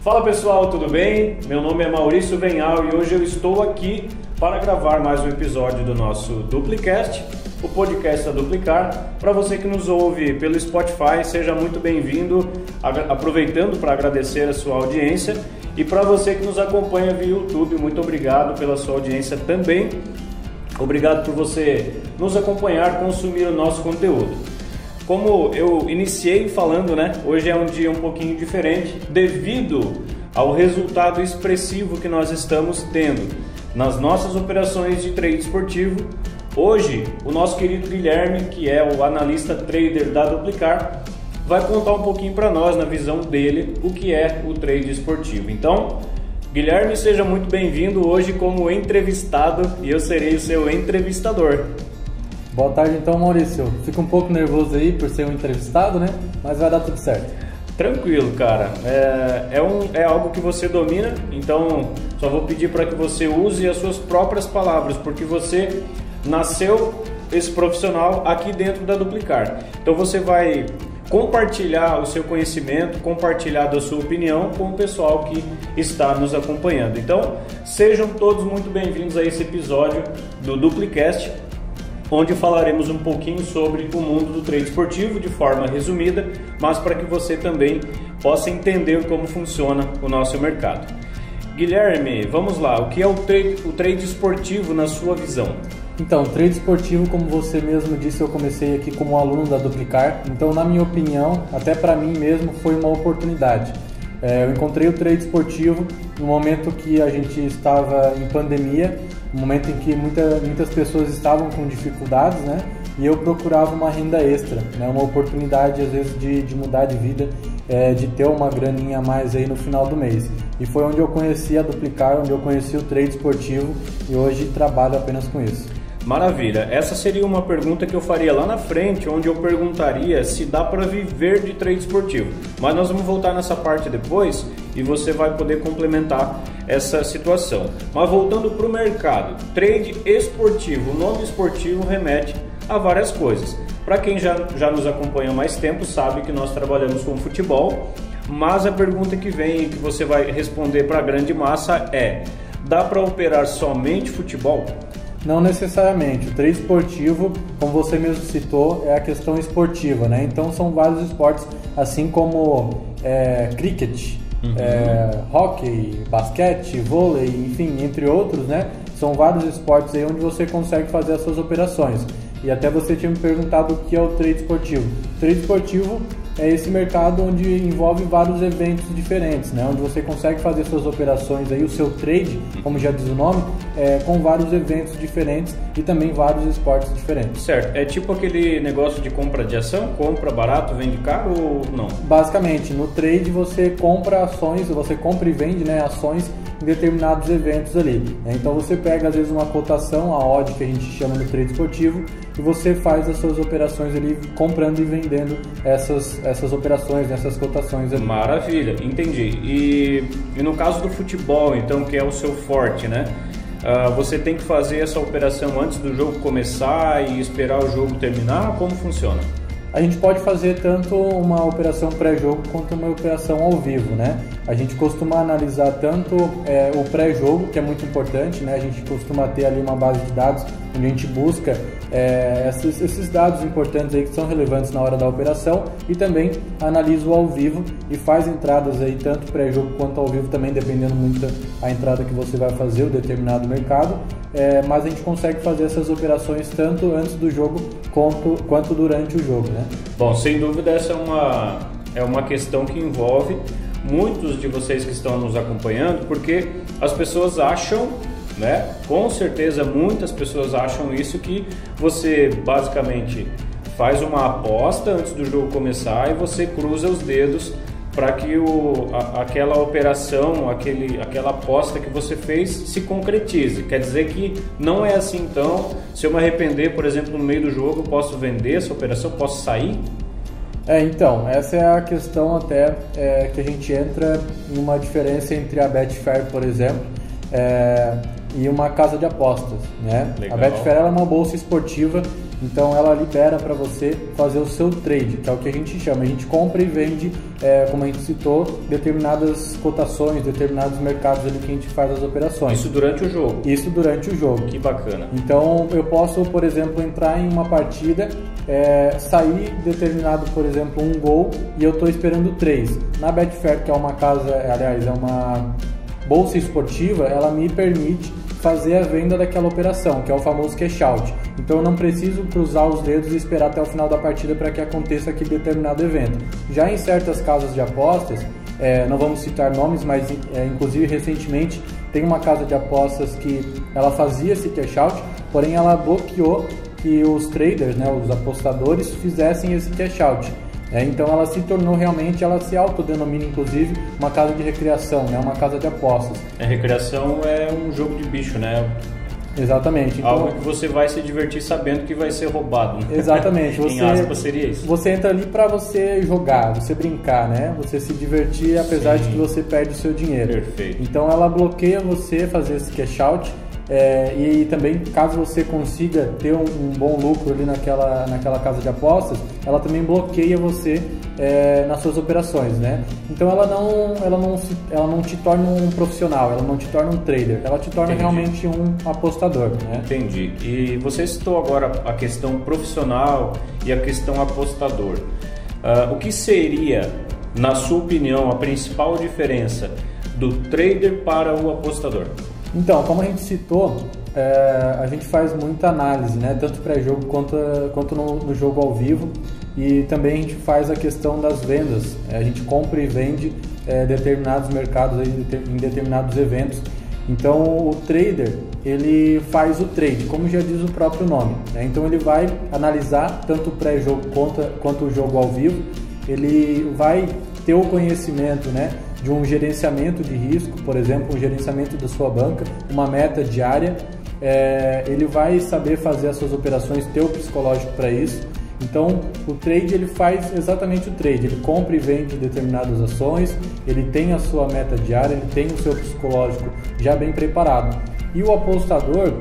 Fala pessoal, tudo bem? Meu nome é Maurício Venhal e hoje eu estou aqui para gravar mais um episódio do nosso Duplicast, o podcast da Duplicar. Para você que nos ouve pelo Spotify, seja muito bem-vindo, aproveitando para agradecer a sua audiência. E para você que nos acompanha via YouTube, muito obrigado pela sua audiência também. Obrigado por você nos acompanhar, consumir o nosso conteúdo. Como eu iniciei falando, hoje é um dia um pouquinho diferente devido ao resultado expressivo que nós estamos tendo nas nossas operações de trade esportivo. Hoje, o nosso querido Guilherme, que é o analista trader da Duplicar, vai contar um pouquinho para nós, na visão dele, o que é o trade esportivo. Então, Guilherme, seja muito bem-vindo hoje como entrevistado e eu serei o seu entrevistador. Boa tarde então, Maurício. Fico um pouco nervoso aí por ser um entrevistado, mas vai dar tudo certo. Tranquilo, cara. É algo que você domina, então só vou pedir para que você use as suas próprias palavras, porque você nasceu esse profissional aqui dentro da Duplicar. Então você vai compartilhar o seu conhecimento, compartilhar da sua opinião com o pessoal que está nos acompanhando. Então, sejam todos muito bem-vindos a esse episódio do Duplicast, onde falaremos um pouquinho sobre o mundo do trade esportivo de forma resumida, mas para que você também possa entender como funciona o nosso mercado. Guilherme, vamos lá, o que é o trade esportivo na sua visão? Então, trade esportivo, como você mesmo disse, eu comecei aqui como aluno da Duplicar, então na minha opinião, até para mim mesmo, foi uma oportunidade. Eu encontrei o trade esportivo no momento que a gente estava em pandemia, um momento em que muitas pessoas estavam com dificuldades, e eu procurava uma renda extra, uma oportunidade às vezes de mudar de vida, de ter uma graninha a mais aí no final do mês. E foi onde eu conheci a Duplicar, onde eu conheci o trade esportivo e hoje trabalho apenas com isso. Maravilha, essa seria uma pergunta que eu faria lá na frente, onde eu perguntaria se dá para viver de trade esportivo, mas nós vamos voltar nessa parte depois e você vai poder complementar essa situação. Mas voltando para o mercado, trade esportivo, o nome esportivo remete a várias coisas. Para quem já nos acompanha há mais tempo sabe que nós trabalhamos com futebol, mas a pergunta que vem e que você vai responder para a grande massa é: dá para operar somente futebol? Não necessariamente. O trade esportivo, como você mesmo citou, é a questão esportiva, Então são vários esportes, assim como cricket, hóquei, basquete, vôlei, enfim, entre outros, São vários esportes aí onde você consegue fazer as suas operações. E até você tinha me perguntado o que é o trade esportivo. O trade esportivo é esse mercado onde envolve vários eventos diferentes, onde você consegue fazer suas operações, aí, o seu trade, como já diz o nome, com vários eventos diferentes e também vários esportes diferentes. Certo, é tipo aquele negócio de compra de ação, compra barato, vende caro ou não? Basicamente, no trade você compra ações, você compra e vende ações em determinados eventos ali. Então você pega às vezes uma cotação, a odd que a gente chama no trade esportivo, e você faz as suas operações ali comprando e vendendo essas operações, essas cotações ali. Maravilha, entendi. E no caso do futebol, então, que é o seu forte, você tem que fazer essa operação antes do jogo começar e esperar o jogo terminar? Como funciona? A gente pode fazer tanto uma operação pré-jogo quanto uma operação ao vivo, A gente costuma analisar tanto o pré-jogo, que é muito importante, A gente costuma ter ali uma base de dados onde a gente busca esses dados importantes aí que são relevantes na hora da operação, e também analisa o ao vivo e faz entradas aí tanto pré-jogo quanto ao vivo, também dependendo muito da entrada que você vai fazer, o determinado mercado. Mas a gente consegue fazer essas operações tanto antes do jogo quanto durante o jogo, Bom, sem dúvida essa é uma questão que envolve muitos de vocês que estão nos acompanhando, porque as pessoas acham, com certeza muitas pessoas acham isso, que você basicamente faz uma aposta antes do jogo começar e você cruza os dedos para que aquela operação, aquela aposta que você fez se concretize. Quer dizer que não é assim. Então, se eu me arrepender, por exemplo, no meio do jogo, eu posso vender essa operação, posso sair? Então, essa é a questão até que a gente entra em uma diferença entre a Betfair, por exemplo, e uma casa de apostas, Legal. A Betfair é uma bolsa esportiva Então ela libera para você fazer o seu trade, que é o que a gente chama. A gente compra e vende, como a gente citou, determinadas cotações, determinados mercados ali que a gente faz as operações. Isso durante o jogo? Isso durante o jogo. Que bacana. Então eu posso, por exemplo, entrar em uma partida, sair determinado, por exemplo, um gol e eu estou esperando 3. Na Betfair, que é uma casa, aliás, é uma bolsa esportiva, ela me permite fazer a venda daquela operação, que é o famoso cash out. Então eu não preciso cruzar os dedos e esperar até o final da partida para que aconteça aquele determinado evento. Já em certas casas de apostas, não vamos citar nomes, mas inclusive recentemente tem uma casa de apostas que ela fazia esse cash out, porém ela bloqueou que os traders, né, os apostadores, fizessem esse cash out. Então ela se tornou realmente, ela se autodenomina inclusive uma casa de recreação, né, uma casa de apostas. Recreação é um jogo de bicho, né? Exatamente. Então, algo que você vai se divertir sabendo que vai ser roubado. Né? Exatamente. Em aspas seria isso. Você entra ali para você jogar, você brincar, né? Você se divertir apesar de que você perde o seu dinheiro. Perfeito. Então ela bloqueia você fazer esse cash out. E também, caso você consiga ter um bom lucro ali naquela casa de apostas, ela também bloqueia você nas suas operações, né? Então ela não te torna um profissional, ela não te torna um trader, ela te torna realmente um apostador, né? Entendi. E você citou agora a questão profissional e a questão apostador. O que seria, na sua opinião, a principal diferença do trader para o apostador? Então, como a gente citou, a gente faz muita análise, né? Tanto pré-jogo quanto no jogo ao vivo, e também a gente faz a questão das vendas. A gente compra e vende determinados mercados aí, em determinados eventos. Então o trader, ele faz o trade, como já diz o próprio nome, né? Então ele vai analisar tanto o pré-jogo quanto o jogo ao vivo. Ele vai ter o conhecimento, né, de um gerenciamento de risco, por exemplo, um gerenciamento da sua banca, uma meta diária. Ele vai saber fazer as suas operações, ter o psicológico para isso. Então o trade, ele faz exatamente o trade, ele compra e vende determinadas ações, ele tem a sua meta diária, ele tem o seu psicológico já bem preparado. E o apostador,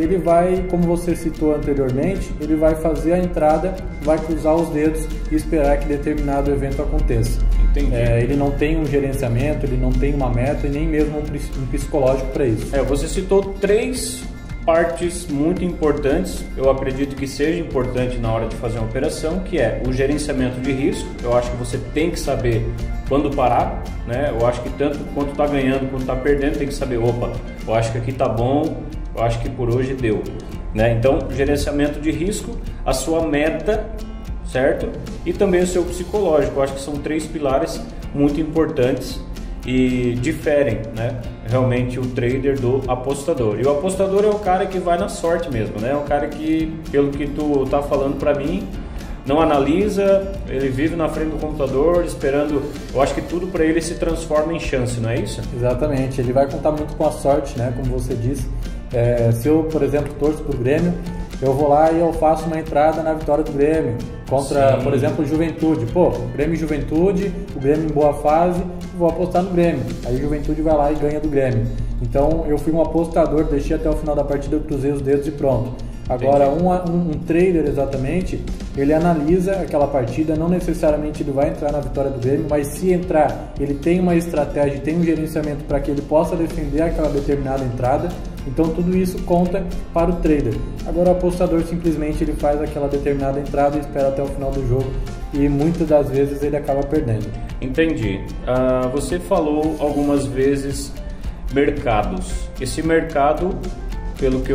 ele vai, como você citou anteriormente, ele vai fazer a entrada, vai cruzar os dedos e esperar que determinado evento aconteça. Entendi. Ele não tem um gerenciamento, ele não tem uma meta e nem mesmo um psicológico para isso. Você citou 3 partes muito importantes, eu acredito que seja importante na hora de fazer uma operação, que é o gerenciamento de risco. Eu acho que você tem que saber quando parar, né? Eu acho que tanto quanto está ganhando quanto está perdendo, tem que saber, opa, eu acho que aqui tá bom, eu acho que por hoje deu, né? Então, gerenciamento de risco, a sua meta, certo? E também o seu psicológico. Eu acho que são 3 pilares muito importantes e diferem, né, realmente o trader do apostador. E o apostador é o cara que vai na sorte mesmo, né? É um cara que, pelo que tu tá falando para mim, não analisa, ele vive na frente do computador esperando. Eu acho que tudo para ele se transforma em chance, não é isso? Exatamente, ele vai contar muito com a sorte, né, como você disse. Se eu, por exemplo, torço pro Grêmio, eu vou lá e eu faço uma entrada na vitória do Grêmio contra, por exemplo, o Juventude. Grêmio e Juventude, o Grêmio em boa fase, vou apostar no Grêmio. Aí o Juventude vai lá e ganha do Grêmio. Então eu fui um apostador, deixei até o final da partida, eu cruzei os dedos e pronto. Agora, um trader, exatamente, ele analisa aquela partida, não necessariamente ele vai entrar na vitória do Grêmio, mas se entrar, ele tem uma estratégia, tem um gerenciamento para que ele possa defender aquela determinada entrada. Então tudo isso conta para o trader. Agora o apostador simplesmente ele faz aquela determinada entrada e espera até o final do jogo, e muitas das vezes ele acaba perdendo. Entendi. Você falou algumas vezes mercados. Esse mercado, pelo que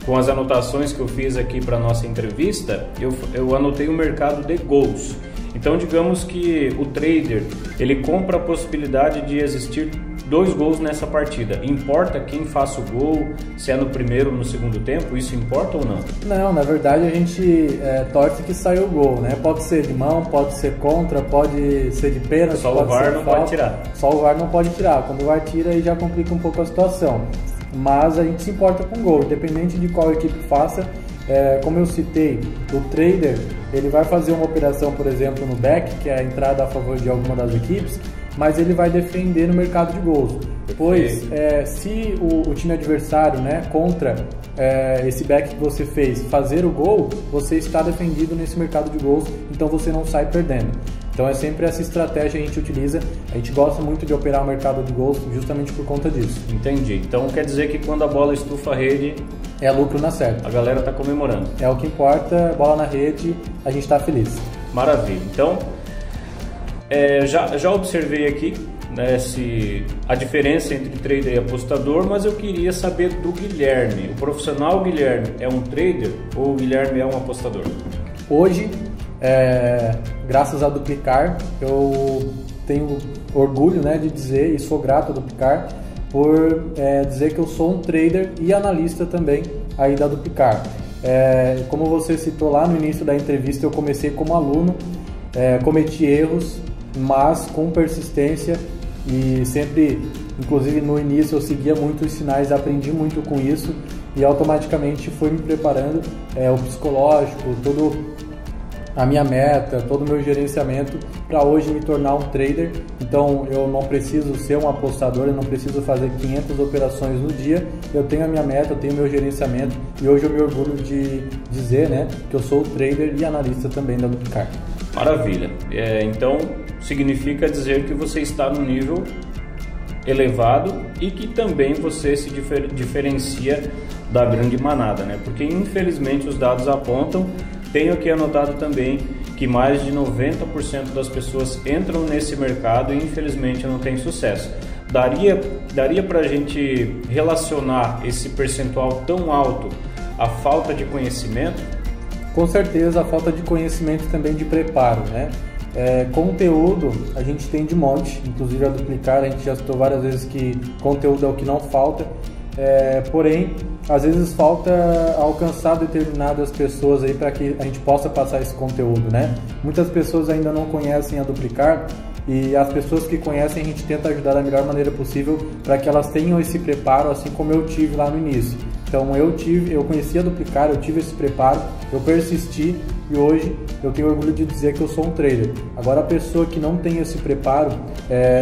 com as anotações que eu fiz aqui para nossa entrevista, eu anotei o mercado de gols. Então digamos que o trader, ele compra a possibilidade de existir 2 gols nessa partida. Importa quem faça o gol, se é no primeiro ou no segundo tempo? Isso importa ou não? Não, na verdade a gente torce que saia o gol, né? Pode ser de mão, pode ser contra, pode ser de pênalti. Só o VAR não pode tirar. Só o VAR não pode tirar. Quando o VAR tira, aí já complica um pouco a situação. Mas a gente se importa com o gol, independente de qual equipe faça. Como eu citei, o trader, ele vai fazer uma operação, por exemplo, no back, que é a entrada a favor de alguma das equipes, mas ele vai defender no mercado de gols. Pois se o time adversário, né, contra esse back que você fez fazer o gol, você está defendido nesse mercado de gols, então você não sai perdendo. Então é sempre essa estratégia que a gente utiliza. A gente gosta muito de operar o mercado de gols justamente por conta disso. Entendi. Então quer dizer que quando a bola estufa a rede, é lucro na certa. A galera está comemorando. É o que importa, bola na rede, a gente está feliz. Maravilha. Então, já observei aqui, né, a diferença entre trader e apostador, mas eu queria saber do Guilherme. O profissional Guilherme é um trader ou o Guilherme é um apostador? Hoje, graças a Duplicar, eu tenho orgulho, né, de dizer, e sou grato a Duplicar por dizer que eu sou um trader e analista também aí da Duplicar. Como você citou lá no início da entrevista, eu comecei como aluno, cometi erros, mas com persistência e sempre, inclusive no início eu seguia muito os sinais, aprendi muito com isso e automaticamente fui me preparando, o psicológico, todo a minha meta, todo o meu gerenciamento para hoje me tornar um trader. Então eu não preciso ser um apostador, eu não preciso fazer 500 operações no dia, eu tenho a minha meta, eu tenho o meu gerenciamento e hoje eu me orgulho de dizer, né, que eu sou trader e analista também da Duplicar. Maravilha, então significa dizer que você está no nível elevado e que também você se diferencia da grande manada, né? Porque infelizmente os dados apontam, tenho aqui anotado também que mais de 90% das pessoas entram nesse mercado e infelizmente não tem sucesso. Daria para a gente relacionar esse percentual tão alto à falta de conhecimento? Com certeza, a falta de conhecimento e também de preparo, né? Conteúdo a gente tem de monte, inclusive a Duplicar, a gente já citou várias vezes que conteúdo é o que não falta, porém às vezes falta alcançar determinadas pessoas aí para que a gente possa passar esse conteúdo, né? Muitas pessoas ainda não conhecem a Duplicar e as pessoas que conhecem a gente tenta ajudar da melhor maneira possível para que elas tenham esse preparo, assim como eu tive lá no início. Então eu conheci a Duplicar, eu tive esse preparo, eu persisti e hoje eu tenho orgulho de dizer que eu sou um trader. Agora a pessoa que não tem esse preparo,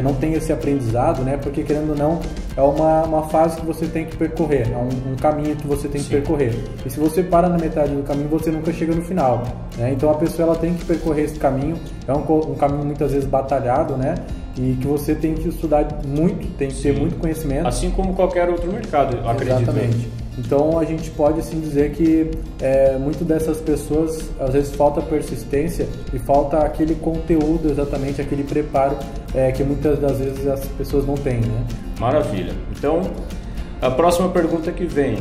não tem esse aprendizado, né? Porque querendo ou não, é uma fase que você tem que percorrer, é um caminho que você tem que percorrer. E se você para na metade do caminho, você nunca chega no final, né? Então a pessoa ela tem que percorrer esse caminho, é um caminho muitas vezes batalhado, né? E que você tem que estudar muito, tem que ter muito conhecimento. Assim como qualquer outro mercado, eu acredito. Exatamente. Então a gente pode sim dizer que muito dessas pessoas às vezes falta persistência e falta aquele conteúdo exatamente, aquele preparo que muitas das vezes as pessoas não têm, né? Maravilha. Então a próxima pergunta que vem,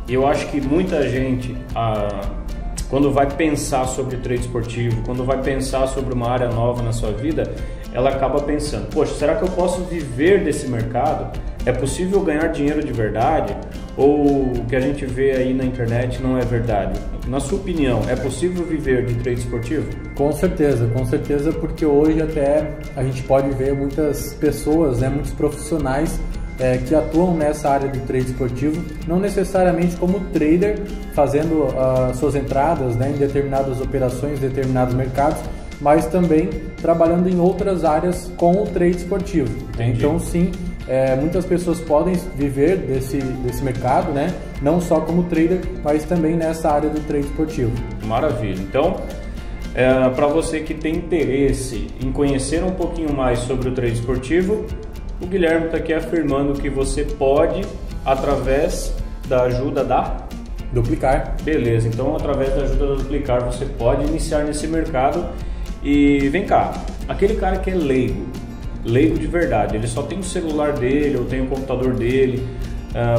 eu acho que muita gente quando vai pensar sobre trade esportivo, quando vai pensar sobre uma área nova na sua vida, ela acaba pensando, poxa, será que eu posso viver desse mercado? É possível ganhar dinheiro de verdade? Ou o que a gente vê aí na internet não é verdade? Na sua opinião, é possível viver de trade esportivo? Com certeza, porque hoje até a gente pode ver muitas pessoas, né, muitos profissionais que atuam nessa área do trade esportivo, não necessariamente como trader, fazendo suas entradas, né, em determinadas operações, determinados mercados, mas também trabalhando em outras áreas com o trade esportivo. Entendi. Então sim, muitas pessoas podem viver desse mercado, né? Não só como trader, mas também nessa área do trade esportivo. Maravilha. Então, para você que tem interesse em conhecer um pouquinho mais sobre o trade esportivo, o Guilherme está aqui afirmando que você pode, através da ajuda da Duplicar. Beleza, então através da ajuda da Duplicar você pode iniciar nesse mercado. E vem cá, aquele cara que é leigo de verdade, ele só tem o celular dele ou tem o computador dele,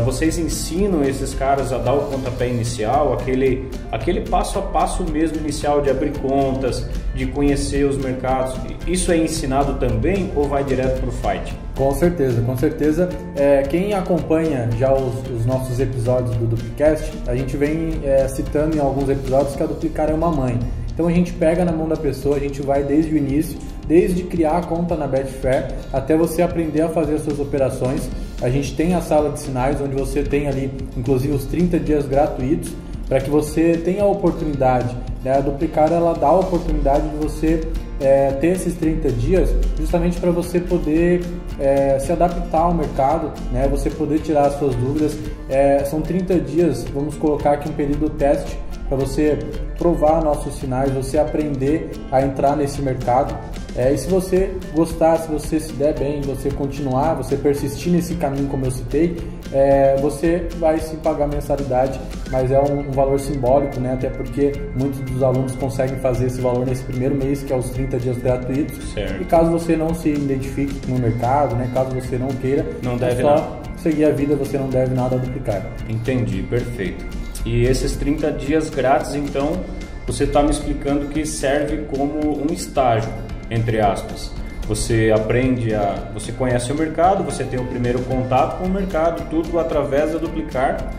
vocês ensinam esses caras a dar o pontapé inicial, aquele passo a passo mesmo inicial de abrir contas, de conhecer os mercados, isso é ensinado também ou vai direto para o fight? Com certeza. Quem acompanha já os nossos episódios do Duplicast, a gente vem citando em alguns episódios que a Duplicar é uma mãe. Então a gente pega na mão da pessoa, a gente vai desde o início, desde criar a conta na Betfair até você aprender a fazer as suas operações. A gente tem a sala de sinais onde você tem ali inclusive os 30 dias gratuitos para que você tenha a oportunidade né? A Duplicar ela dá a oportunidade de você ter esses 30 dias justamente para você poder se adaptar ao mercado, né? Você poder tirar as suas dúvidas. São 30 dias, vamos colocar aqui um período teste para você provar nossos sinais, você aprender a entrar nesse mercado. E se você gostar, se você se der bem, você continuar, você persistir nesse caminho como eu citei, você vai sim pagar mensalidade, mas é um valor simbólico, né? Até porque muitos dos alunos conseguem fazer esse valor nesse primeiro mês, que é os 30 dias gratuitos. Certo. E caso você não se identifique no mercado, né? Caso você não queira, não deve só nada. Seguir a vida, você não deve nada a Duplicar. Entendi, perfeito. E esses 30 dias grátis, então, você está me explicando que serve como um estágio, entre aspas. Você aprende você conhece o mercado, você tem o primeiro contato com o mercado, tudo através da Duplicar,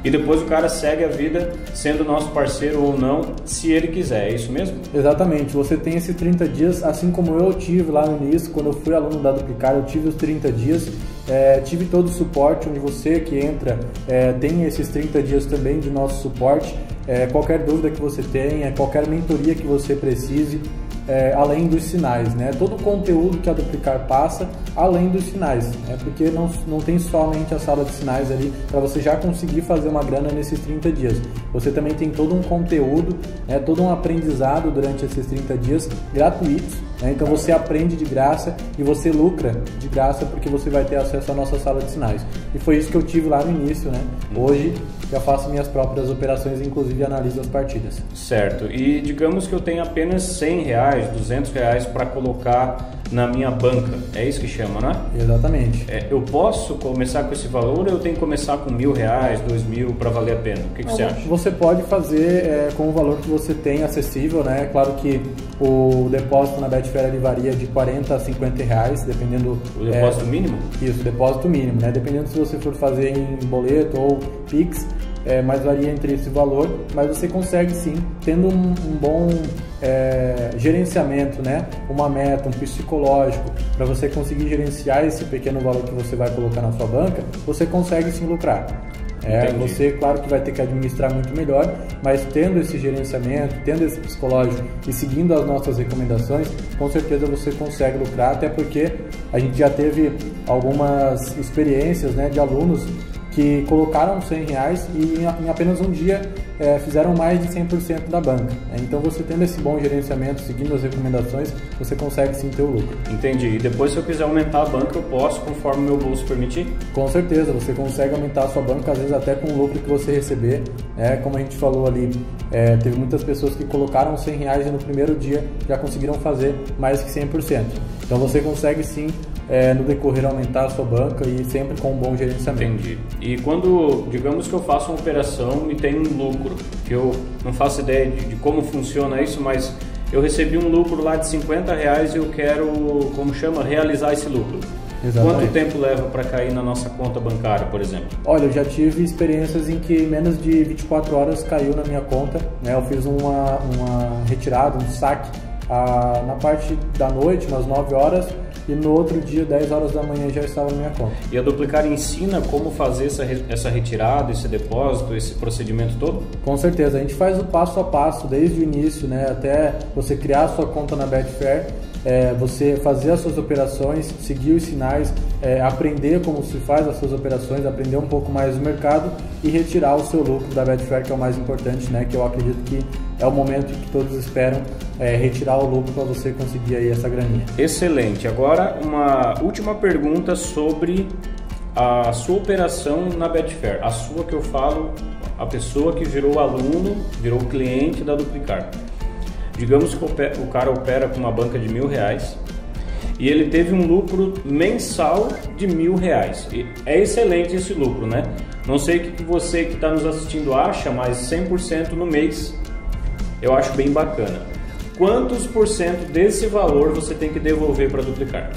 e depois o cara segue a vida sendo nosso parceiro ou não, se ele quiser, é isso mesmo? Exatamente, você tem esses 30 dias, assim como eu tive lá no início, quando eu fui aluno da Duplicar, eu tive os 30 dias, tive todo o suporte, onde você que entra tem esses 30 dias também de nosso suporte, qualquer dúvida que você tenha, qualquer mentoria que você precise, além dos sinais, né? Todo o conteúdo que a Duplicar passa, além dos sinais, né? Porque não tem somente a sala de sinais ali para você já conseguir fazer uma grana nesses 30 dias. Você também tem todo um conteúdo, todo um aprendizado durante esses 30 dias gratuitos, né? Então você aprende de graça e você lucra de graça porque você vai ter acesso à nossa sala de sinais. E foi isso que eu tive lá no início, né? Hoje já faço minhas próprias operações, inclusive analiso as partidas. Certo. E digamos que eu tenho apenas R$100, R$200 para colocar na minha banca. É isso que chama, né? Exatamente. Eu posso começar com esse valor ou eu tenho que começar com R$1.000, R$2.000 para valer a pena? O que você acha? Você pode fazer com o valor que você tem acessível, né? Claro que o depósito na Betfair ele varia de R$40 a R$50, dependendo... O depósito mínimo? Isso, depósito mínimo, né? Dependendo se você for fazer em boleto ou Pix, mas varia entre esse valor, mas você consegue sim, tendo um bom gerenciamento, né? Uma meta, um psicológico, para você conseguir gerenciar esse pequeno valor que você vai colocar na sua banca, você consegue sim lucrar. Você, claro que vai ter que administrar muito melhor, mas tendo esse gerenciamento, tendo esse psicológico e seguindo as nossas recomendações, com certeza você consegue lucrar, até porque a gente já teve algumas experiências, né, de alunos que colocaram R$100 e em apenas um dia fizeram mais de 100% da banca. Então você tendo esse bom gerenciamento, seguindo as recomendações, você consegue sim ter o lucro. Entendi. E depois se eu quiser aumentar a banca, eu posso, conforme o meu bolso permitir? Com certeza, você consegue aumentar a sua banca, às vezes até com o lucro que você receber. Como a gente falou ali, teve muitas pessoas que colocaram R$100 e no primeiro dia já conseguiram fazer mais que 100%. Então você consegue sim, no decorrer, aumentar a sua banca e sempre com um bom gerenciamento. Entendi. E quando, digamos que eu faço uma operação e tenho um lucro, que eu não faço ideia de como funciona isso, mas eu recebi um lucro lá de R$50 e eu quero, como chama, realizar esse lucro. Exatamente. Quanto tempo leva para cair na nossa conta bancária, por exemplo? Olha, eu já tive experiências em que em menos de 24 horas caiu na minha conta, né? Eu fiz uma retirada, um saque na parte da noite, umas 9 horas, e no outro dia, 10 horas da manhã, já estava na minha conta. E a Duplicar ensina como fazer essa retirada, esse depósito, esse procedimento todo? Com certeza, a gente faz o passo a passo, desde o início, né, até você criar a sua conta na Betfair, você fazer as suas operações, seguir os sinais, aprender como se faz as suas operações, aprender um pouco mais do mercado e retirar o seu lucro da Betfair, que é o mais importante, né, que eu acredito que é o momento que todos esperam, retirar o lucro para você conseguir aí essa graninha. Excelente. Agora, uma última pergunta sobre a sua operação na Betfair. A sua que eu falo, a pessoa que virou aluno, virou cliente da Duplicar. Digamos que o cara opera com uma banca de R$1.000 e ele teve um lucro mensal de R$1.000. E é excelente esse lucro, né? Não sei o que você que está nos assistindo acha, mas 100% no mês eu acho bem bacana. Quantos por cento desse valor você tem que devolver para Duplicar?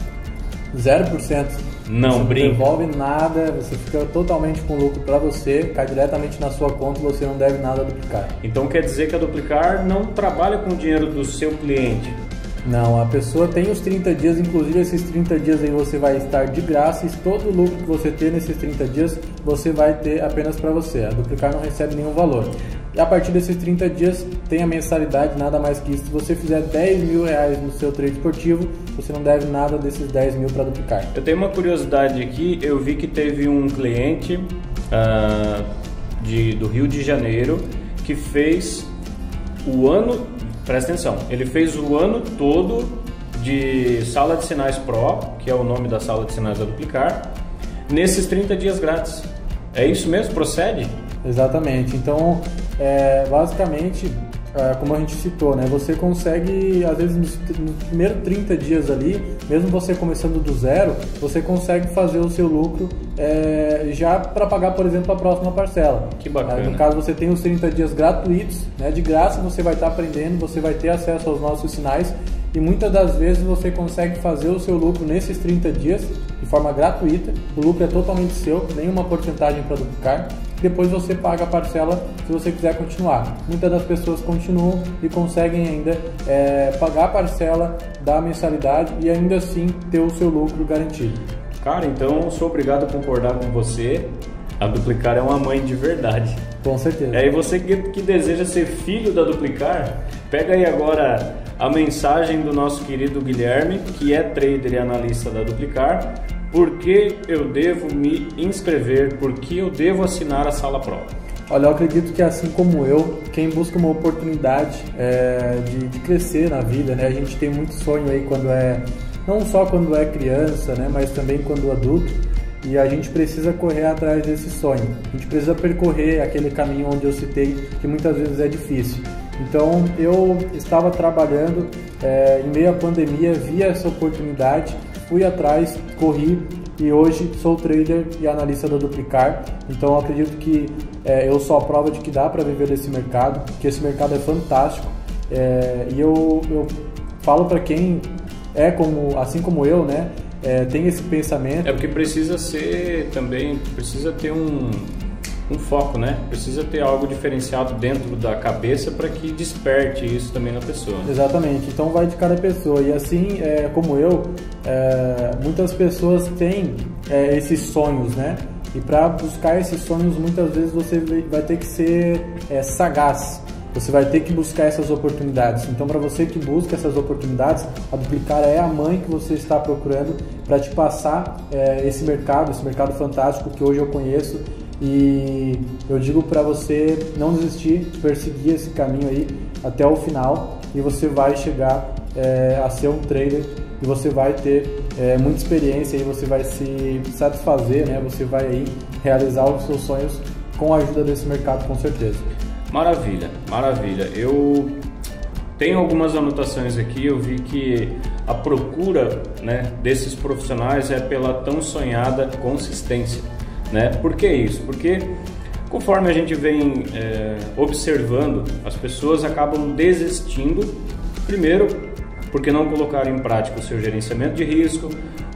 0%. Não brinca. Não devolve nada, você fica totalmente com lucro para você, cai diretamente na sua conta e você não deve nada a Duplicar. Então quer dizer que a Duplicar não trabalha com o dinheiro do seu cliente? Não, a pessoa tem os 30 dias, inclusive esses 30 dias aí você vai estar de graça e todo o lucro que você ter nesses 30 dias você vai ter apenas para você. A Duplicar não recebe nenhum valor. E a partir desses 30 dias tem a mensalidade, nada mais que isso. Se você fizer 10 mil reais no seu trade esportivo, você não deve nada desses 10 mil para duplicar. Eu tenho uma curiosidade aqui, eu vi que teve um cliente do Rio de Janeiro que fez o ano, presta atenção, ele fez o ano todo de Sala de Sinais Pro, que é o nome da sala de sinais da Duplicar, nesses 30 dias grátis. É isso mesmo? Procede? Exatamente. Então, basicamente, como a gente citou, né, você consegue, às vezes, nos primeiros 30 dias ali, mesmo você começando do zero, você consegue fazer o seu lucro já para pagar, por exemplo, a próxima parcela. Que bacana. No caso, você tem os 30 dias gratuitos, né, de graça você vai estar aprendendo, você vai ter acesso aos nossos sinais e muitas das vezes você consegue fazer o seu lucro nesses 30 dias de forma gratuita. O lucro é totalmente seu, nenhuma porcentagem para duplicar. Depois você paga a parcela se você quiser continuar. Muitas das pessoas continuam e conseguem ainda pagar a parcela da mensalidade e ainda assim ter o seu lucro garantido. Cara, então sou obrigado a concordar com você. A Duplicar é uma mãe de verdade. Com certeza. E você que deseja ser filho da Duplicar, pega aí agora a mensagem do nosso querido Guilherme, que é trader e analista da Duplicar. Por que eu devo me inscrever? Por que eu devo assinar a Sala Pro? Olha, eu acredito que assim como eu, quem busca uma oportunidade de crescer na vida, né? A gente tem muito sonho aí não só quando é criança, né? Mas também quando adulto. E a gente precisa correr atrás desse sonho. A gente precisa percorrer aquele caminho onde eu citei, que muitas vezes é difícil. Então, eu estava trabalhando em meio à pandemia, vi essa oportunidade, fui atrás, corri e hoje sou trader e analista da Duplicar. Então, eu acredito que eu sou a prova de que dá para viver desse mercado, que esse mercado é fantástico. E eu falo para quem assim como eu, né? Tem esse pensamento. Porque precisa ter um foco, né? Precisa ter algo diferenciado dentro da cabeça para que desperte isso também na pessoa. Né? Exatamente, então vai de cada pessoa. E assim como eu, muitas pessoas têm esses sonhos, né? E para buscar esses sonhos, muitas vezes você vai ter que ser sagaz. Você vai ter que buscar essas oportunidades. Então, para você que busca essas oportunidades, a Duplicar é a mãe que você está procurando para te passar esse mercado fantástico que hoje eu conheço. E eu digo para você não desistir, perseguir esse caminho aí até o final e você vai chegar a ser um trader e você vai ter muita experiência e você vai se satisfazer, né? Você vai aí realizar os seus sonhos com a ajuda desse mercado, com certeza. Maravilha, maravilha. Eu tenho algumas anotações aqui, eu vi que a procura, né, desses profissionais é pela tão sonhada consistência, né? Por que isso? Porque conforme a gente vem observando, as pessoas acabam desistindo, primeiro porque não colocaram em prática o seu gerenciamento de risco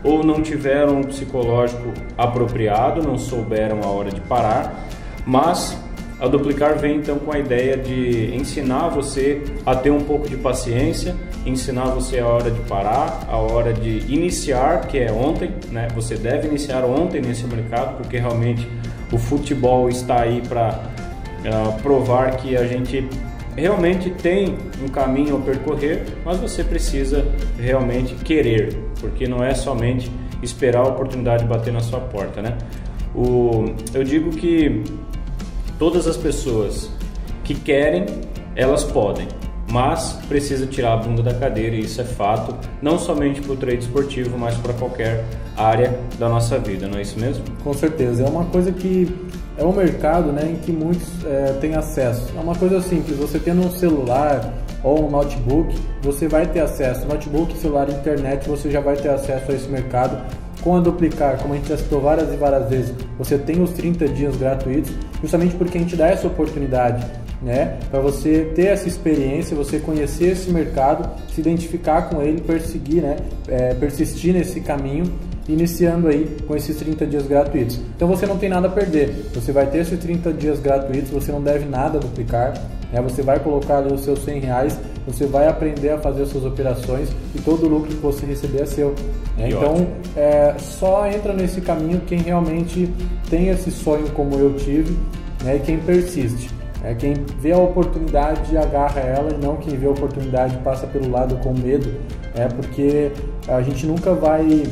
ou não tiveram um psicológico apropriado, não souberam a hora de parar, mas a Duplicar vem então com a ideia de ensinar você a ter um pouco de paciência, ensinar você a hora de parar, a hora de iniciar, que é ontem, né? Você deve iniciar ontem nesse mercado, porque realmente o futebol está aí para provar que a gente realmente tem um caminho a percorrer, mas você precisa realmente querer, porque não é somente esperar a oportunidade bater na sua porta, né? Eu digo que todas as pessoas que querem, elas podem, mas precisa tirar a bunda da cadeira e isso é fato, não somente para o trade esportivo, mas para qualquer área da nossa vida, não é isso mesmo? Com certeza, é uma coisa que é um mercado, né, em que muitos têm acesso. É uma coisa simples, você tendo um celular ou um notebook, você vai ter acesso. Notebook, celular, internet, você já vai ter acesso a esse mercado. Com a Duplicar, como a gente já citou várias e várias vezes, você tem os 30 dias gratuitos, justamente porque a gente dá essa oportunidade, né, para você ter essa experiência, você conhecer esse mercado, se identificar com ele, perseguir, né, persistir nesse caminho, iniciando aí com esses 30 dias gratuitos. Então você não tem nada a perder, você vai ter esses 30 dias gratuitos, você não deve nada a Duplicar, né? Você vai colocar ali os seus R$100, você vai aprender a fazer as suas operações e todo o lucro que você receber é seu. Né? Então só entra nesse caminho quem realmente tem esse sonho como eu tive, né? E quem persiste. Quem vê a oportunidade agarra ela e não quem vê a oportunidade passa pelo lado com medo, porque a gente nunca vai...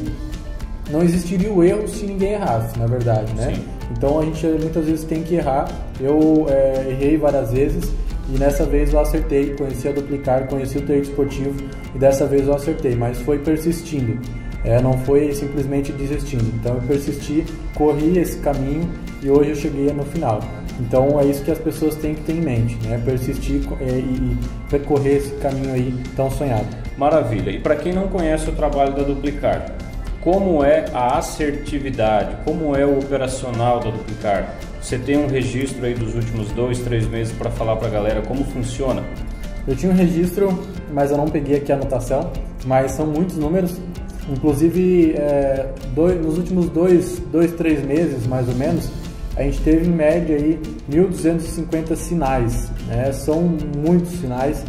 Não existiria o erro se ninguém errasse, na verdade, né? Sim. Então a gente muitas vezes tem que errar. Eu errei várias vezes e nessa vez eu acertei, conheci a Duplicar, conheci o trade esportivo e dessa vez eu acertei, mas foi persistindo, não foi simplesmente desistindo. Então eu persisti, corri esse caminho e hoje eu cheguei no final. Então é isso que as pessoas têm que ter em mente, né? Persistir e percorrer esse caminho aí tão sonhado. Maravilha! E para quem não conhece o trabalho da Duplicar, como é a assertividade, como é o operacional da Duplicar? Você tem um registro aí dos últimos 2, 3 meses para falar para a galera como funciona? Eu tinha um registro, mas eu não peguei aqui a anotação, mas são muitos números. Inclusive, nos últimos 2, 3 meses, mais ou menos, a gente teve em média aí 1.250 sinais, né? São muitos sinais.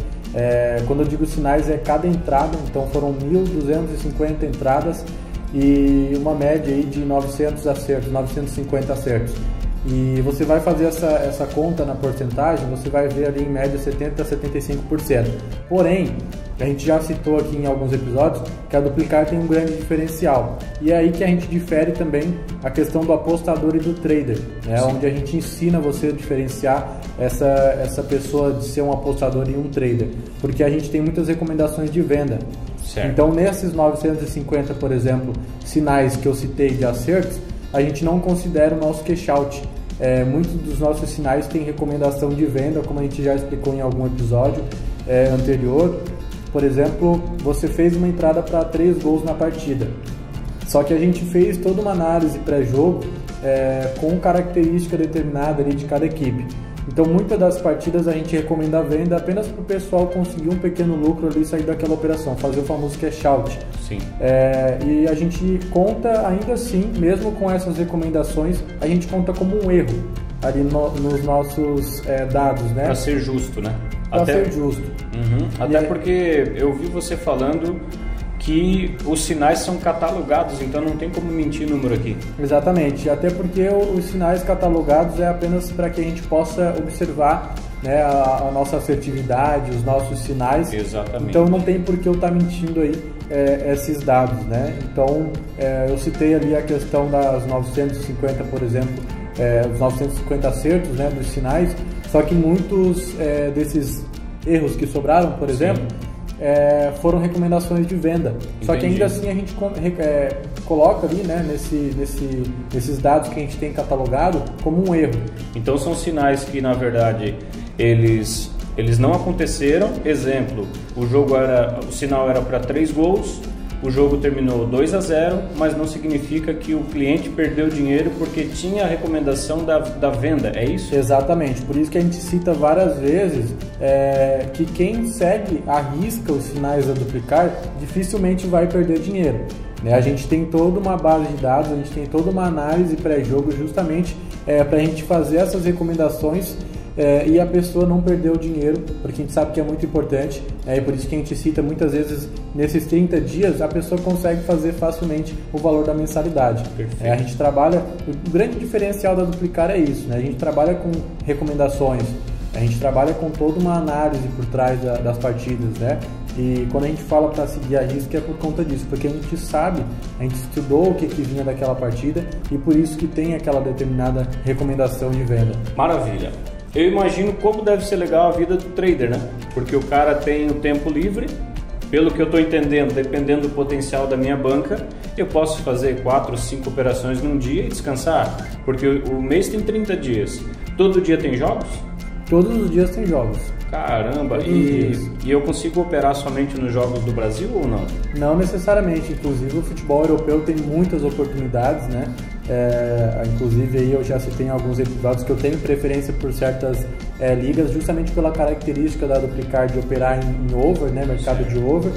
Quando eu digo sinais, é cada entrada, então foram 1.250 entradas e uma média aí de 900 acertos, 950 acertos. E você vai fazer essa conta na porcentagem, você vai ver ali em média 70% a 75%. Porém, a gente já citou aqui em alguns episódios que a Duplicar tem um grande diferencial. E é aí que a gente difere também a questão do apostador e do trader, né? Onde a gente ensina você a diferenciar essa pessoa de ser um apostador e um trader. Porque a gente tem muitas recomendações de venda. Certo. Então, nesses 950, por exemplo, sinais que eu citei de acertos, a gente não considera o nosso cash out. Muitos dos nossos sinais têm recomendação de venda, como a gente já explicou em algum episódio anterior. Por exemplo, você fez uma entrada para 3 gols na partida, só que a gente fez toda uma análise pré-jogo com característica determinada ali de cada equipe. Então, muitas das partidas a gente recomenda a venda apenas para o pessoal conseguir um pequeno lucro ali e sair daquela operação, fazer o famoso cash out. Sim. E a gente conta, ainda assim, mesmo com essas recomendações, a gente conta como um erro ali nos nossos dados, né? Para ser justo, né? Para ser justo. Uhum. Até porque eu vi você falando que os sinais são catalogados, então não tem como mentir número aqui. Exatamente, até porque os sinais catalogados é apenas para que a gente possa observar, né, a nossa assertividade, os nossos sinais. Exatamente. Então não tem por que eu estar mentindo aí esses dados, né? Então eu citei ali a questão das 950, por exemplo, os 950 acertos, né, dos sinais, só que muitos desses erros que sobraram, por exemplo, foram recomendações de venda. Entendi. Só que ainda assim a gente coloca ali, né, nesses dados que a gente tem catalogado como um erro. Então são sinais que na verdade eles não aconteceram. Exemplo, o sinal era para 3 gols, o jogo terminou 2-0, mas não significa que o cliente perdeu dinheiro porque tinha a recomendação da venda, é isso? Exatamente, por isso que a gente cita várias vezes que quem segue à risca os sinais da Duplicar dificilmente vai perder dinheiro, né? A gente tem toda uma base de dados, a gente tem toda uma análise pré-jogo justamente para a gente fazer essas recomendações e a pessoa não perder o dinheiro, porque a gente sabe que é muito importante, e por isso que a gente cita muitas vezes, nesses 30 dias, a pessoa consegue fazer facilmente o valor da mensalidade. A gente trabalha, o grande diferencial da Duplicar é isso, né? A gente trabalha com recomendações, a gente trabalha com toda uma análise por trás das partidas, né? E quando a gente fala para seguir a risca é por conta disso, porque a gente sabe, a gente estudou o que vinha daquela partida e por isso que tem aquela determinada recomendação de venda. Maravilha! Eu imagino como deve ser legal a vida do trader, né? Porque o cara tem o tempo livre, pelo que eu estou entendendo, dependendo do potencial da minha banca, eu posso fazer 4 ou 5 operações num dia e descansar, porque o mês tem 30 dias. Todo dia tem jogos? Todos os dias tem jogos. Caramba, e eu consigo operar somente nos jogos do Brasil ou não? Não necessariamente, inclusive o futebol europeu tem muitas oportunidades, né? Inclusive aí eu já citei em alguns episódios que eu tenho preferência por certas ligas, justamente pela característica da Duplicar de operar em over, né? Mercado de over.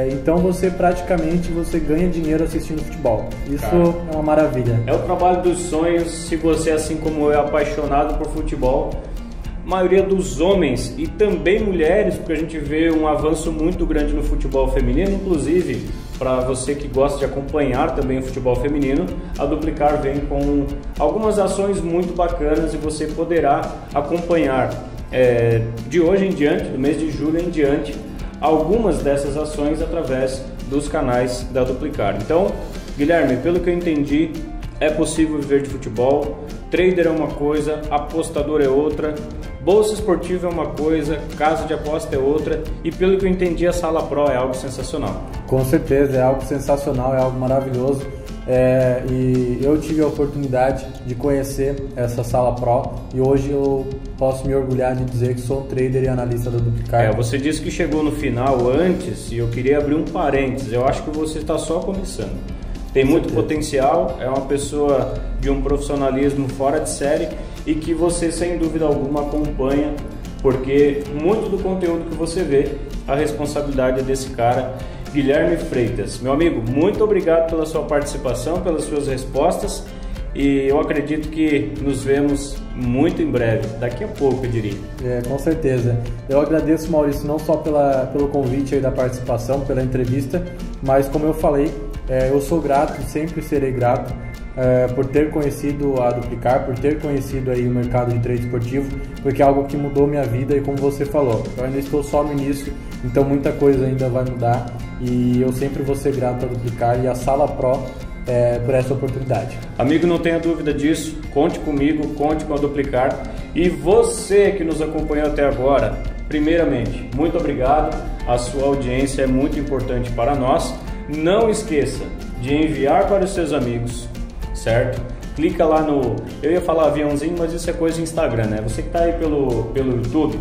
Então você praticamente ganha dinheiro assistindo futebol. Isso é uma maravilha. É o trabalho dos sonhos, se você, assim como eu, é apaixonado por futebol. maioria dos homens e também mulheres, porque a gente vê um avanço muito grande no futebol feminino. Inclusive, para você que gosta de acompanhar também o futebol feminino, a Duplicar vem com algumas ações muito bacanas e você poderá acompanhar de hoje em diante, do mês de julho em diante, algumas dessas ações através dos canais da Duplicar. Então, Guilherme, pelo que eu entendi, é possível viver de futebol, trader é uma coisa, apostador é outra, bolsa esportiva é uma coisa, casa de aposta é outra, e pelo que eu entendi, a Sala Pro é algo sensacional. Com certeza, é algo sensacional, é algo maravilhoso. E eu tive a oportunidade de conhecer essa Sala Pro e hoje eu posso me orgulhar de dizer que sou trader e analista da Duplicar. Você disse que chegou no final antes e eu queria abrir um parênteses. Eu acho que você está só começando. Tem muito potencial, é uma pessoa de um profissionalismo fora de série e que você sem dúvida alguma acompanha, porque muito do conteúdo que você vê, a responsabilidade é desse cara, Guilherme Freitas. Meu amigo, muito obrigado pela sua participação, pelas suas respostas, e eu acredito que nos vemos muito em breve, daqui a pouco eu diria. Com certeza. Eu agradeço, Maurício, não só pelo convite aí da participação, pela entrevista, mas como eu falei, eu sou grato e sempre serei grato por ter conhecido a Duplicar, por ter conhecido aí o mercado de trade esportivo, porque é algo que mudou minha vida e como você falou, eu ainda estou só no início, então muita coisa ainda vai mudar e eu sempre vou ser grato a Duplicar e a Sala Pro por essa oportunidade. Amigo, não tenha dúvida disso, conte comigo, conte com a Duplicar, e você que nos acompanhou até agora, primeiramente, muito obrigado, a sua audiência é muito importante para nós. Não esqueça de enviar para os seus amigos, certo? Clica lá no... Eu ia falar aviãozinho, mas isso é coisa de Instagram, né? Você que está aí pelo YouTube,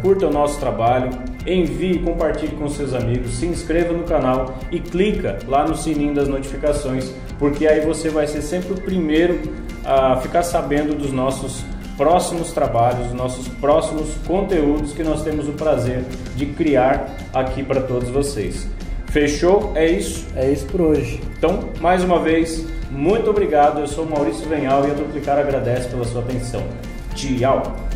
curta o nosso trabalho, envie e compartilhe com seus amigos, se inscreva no canal e clica lá no sininho das notificações, porque aí você vai ser sempre o primeiro a ficar sabendo dos nossos próximos trabalhos, dos nossos próximos conteúdos que nós temos o prazer de criar aqui para todos vocês. Fechou? É isso? É isso por hoje. Então, mais uma vez, muito obrigado. Eu sou o Maurício Venhal e a Duplicar agradece pela sua atenção. Tchau!